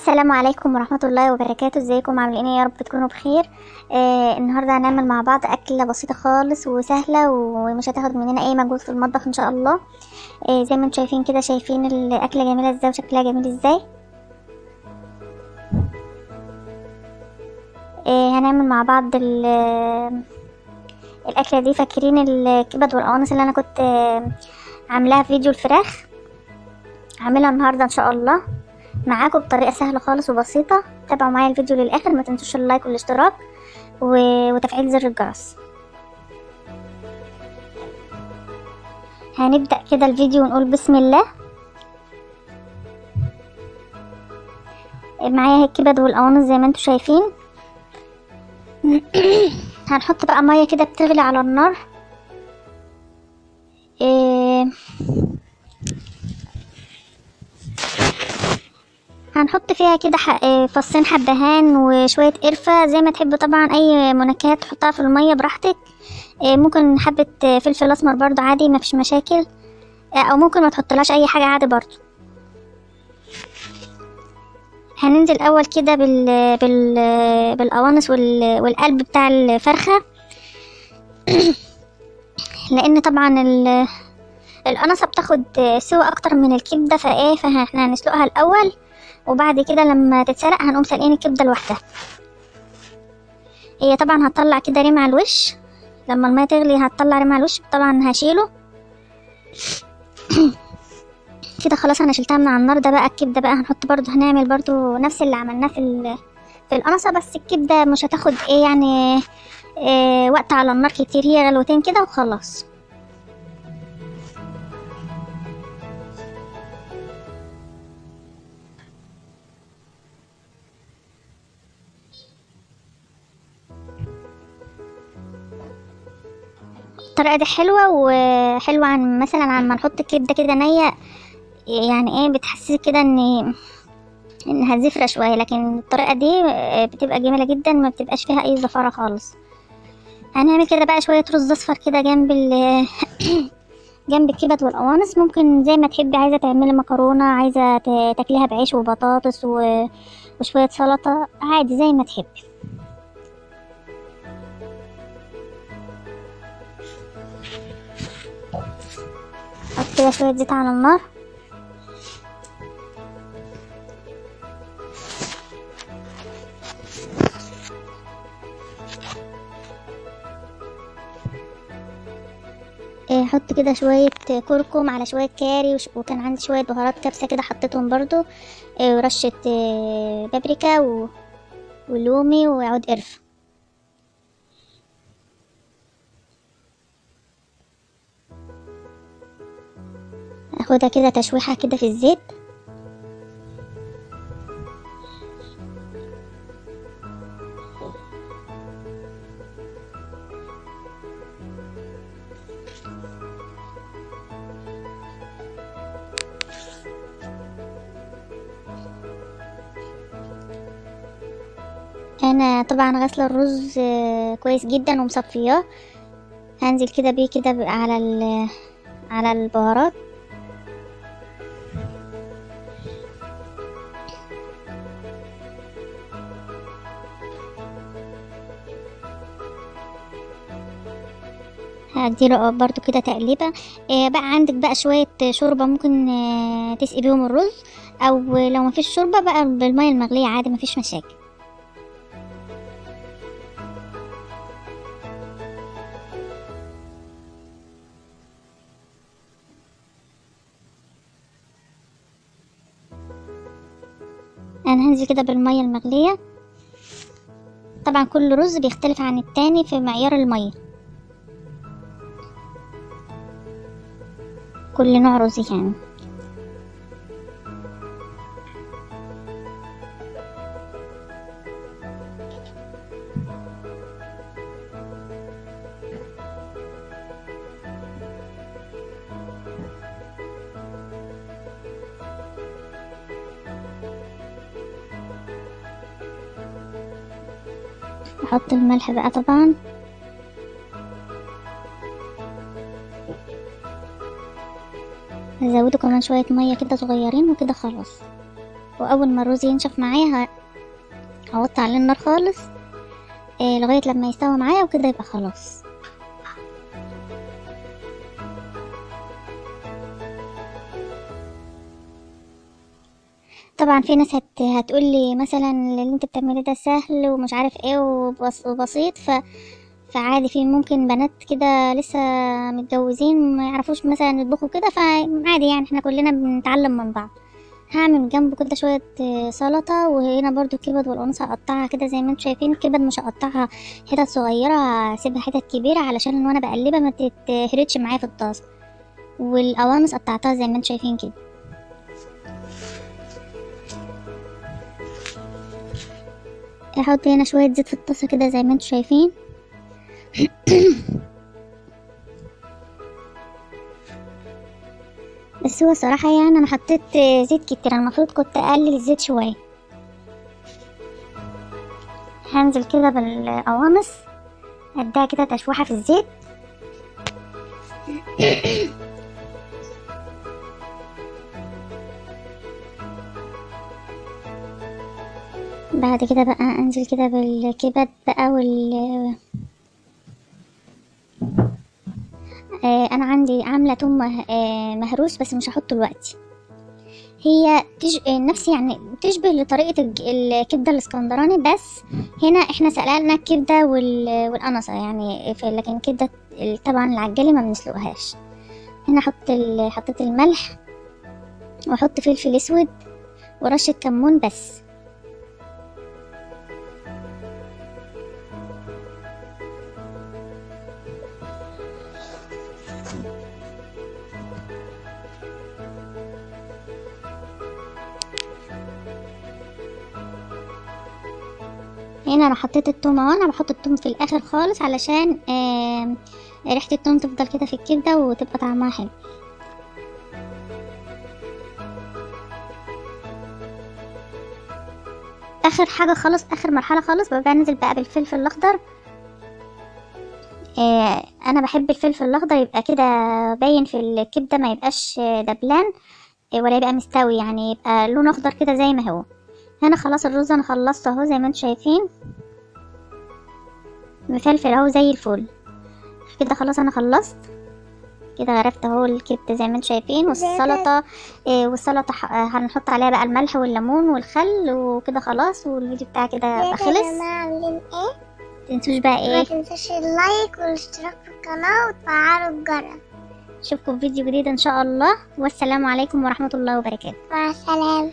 السلام عليكم ورحمة الله وبركاته. ازيكم عاملين ايه؟ يا رب تكونوا بخير. النهاردة هنعمل مع بعض أكلة بسيطة خالص وسهلة ومش هتاخد مننا اي مجهود في المطبخ ان شاء الله. زي ما انتم شايفين كده، شايفين الأكلة جميلة ازاي وشكلها جميل ازاي. هنعمل مع بعض الأكلة دي. فاكرين الكبد والقوانص اللي انا كنت عاملاها في فيديو الفراخ؟ هعملها النهاردة ان شاء الله معاكم بطريقة سهلة خالص وبسيطة. تابعوا معايا الفيديو للآخر، ما تنسوش اللايك والاشتراك وتفعيل زر الجرس. هنبدأ كده الفيديو ونقول بسم الله. معايا الكبد والقوانص زي ما انتم شايفين. هنحط بقى مية كده بتغلي على النار. هنحط فيها كده فصين حبهان وشوية قرفة زي ما تحبوا، طبعا اي منكهات تحطها في المية براحتك. ممكن حبة فلفل اسمر برضو عادي، ما فيش مشاكل. او ممكن ما تحطلهاش اي حاجة عادي برضو. هننزل اول كده بالقوانص والقلب بتاع الفرخة. لان طبعا القنصة بتاخد سوا اكتر من الكبدة، فاحنا هنسلقها الاول، وبعد كده لما تتسلق هنقوم سالقين الكبدة لوحدها. هي طبعا هتطلع كده ريم على الوش، لما المية تغلي هتطلع ريم على الوش. طبعا هشيله كده خلاص. انا شلتها من على النار. ده بقى الكبده بقى هنحط برضو، هنعمل برضو نفس اللي عملناه في القنصه، بس الكبده مش هتاخد يعني وقت على النار كتير، هي غلوتين كده وخلاص. الطريقه دي حلوه وحلوه عن مثلا عن ما نحط الكبده كده نيه، يعني ايه، بتحسسك كده انها زفره شويه، لكن الطريقه دي بتبقى جميله جدا، ما بتبقاش فيها اي زفاره خالص. هنعمل كده بقى شويه رز اصفر كده جنب جنب الكبد والقوانص. ممكن زي ما تحبي، عايزه تعملي مكرونه، عايزه تاكليها بعيش وبطاطس وشويه سلطه، عادي زي ما تحبي. حط كده شويه زيت على النار. حط كده شويه كركم على شويه كاري وكان عندي شويه بهارات كبسه كده حطيتهم برضو، ورشه بابريكا ولومي وعود قرفه. اخدها كده تشويحه كده في الزيت. انا طبعا غاسله الرز كويس جدا ومصفياه. هنزل كده بيه كده على البهارات. هديله برضو كده تقليبه. بقى عندك بقى شويه شوربه ممكن تسقي بيهم الرز، او لو مفيش شوربه بقى بالميه المغليه عادي، مفيش مشاكل. انا هنزل كده بالميه المغليه. طبعا كل رز بيختلف عن التاني في معيار الميه، كل نوع رز يعني. احط الملح بقى طبعا. هزوده كمان شويه ميه كده صغيرين وكده خلاص. واول ما الرز ينشف معايا هوطي عليه النار خالص لغايه لما يستوي معايا، وكده يبقى خلاص. طبعا في ناس هتقولي مثلا اللي انت بتعمليه ده سهل ومش عارف ايه وبسيط، فعادي في ممكن بنات كده لسه متجوزين ما يعرفوش مثلا يطبخوا كده، فعادي يعني احنا كلنا بنتعلم من بعض. هعمل جنبه كده شوية سلطة، وهنا برضو الكبد والقوانص هقطعها كده زي ما انتم شايفين. الكبد مش هقطعها حتت صغيرة، هسيبها حتت كبيرة علشان وانا بقلبها ما تتهرتش معايا في الطاسة. والقوانص قطعتها زي ما انتم شايفين كده. احط هنا شوية زيت في الطاسة كده زي ما انتم شايفين. بس هو صراحة يعني انا حطيت زيت كتير، انا المفروض كنت اقلل الزيت شوية. هنزل كده بالقوانص اديها كده تشويحة في الزيت. بعد كده بقى انزل كده بالكبد بقى انا عندي عامله توم مهروس بس مش هحطه دلوقتي. هي نفس يعني تشبه لطريقه الكبده الاسكندراني، بس هنا احنا سلقنا الكبده والقنصه يعني لكن الكبده طبعا العجالي ما بنسلقهاش. هنا حطيت الملح، واحط فلفل اسود ورشه كمون بس. هنا انا حطيت التوم اهو، انا بحط التوم في الاخر خالص علشان ريحه التوم تفضل كده في الكبده وتبقى طعمها حلو. اخر حاجه خالص، اخر مرحله خالص ببقى انزل بقى بالفلفل الاخضر. انا بحب الفلفل الاخضر يبقى كده باين في الكبده، ما يبقاش دبلان ولا يبقى مستوي، يعني يبقى لونه اخضر كده زي ما هو. هنا خلاص الرز انا خلصته اهو زي ما انتم شايفين، مفلفل اهو زي الفل كده. خلاص انا خلصت كده، غرفت اهو الكبده زي ما انتم شايفين. والسلطه هنحط عليها بقى الملح والليمون والخل وكده خلاص. والفيديو بتاعي كده يبقى خلص. عاملين ايه؟ متنسوش بقى ما ايه، تنساش اللايك والاشتراك في القناة وتفعلوا الجرس. اشوفكم في فيديو جديد ان شاء الله، والسلام عليكم ورحمه الله وبركاته. مع السلامة.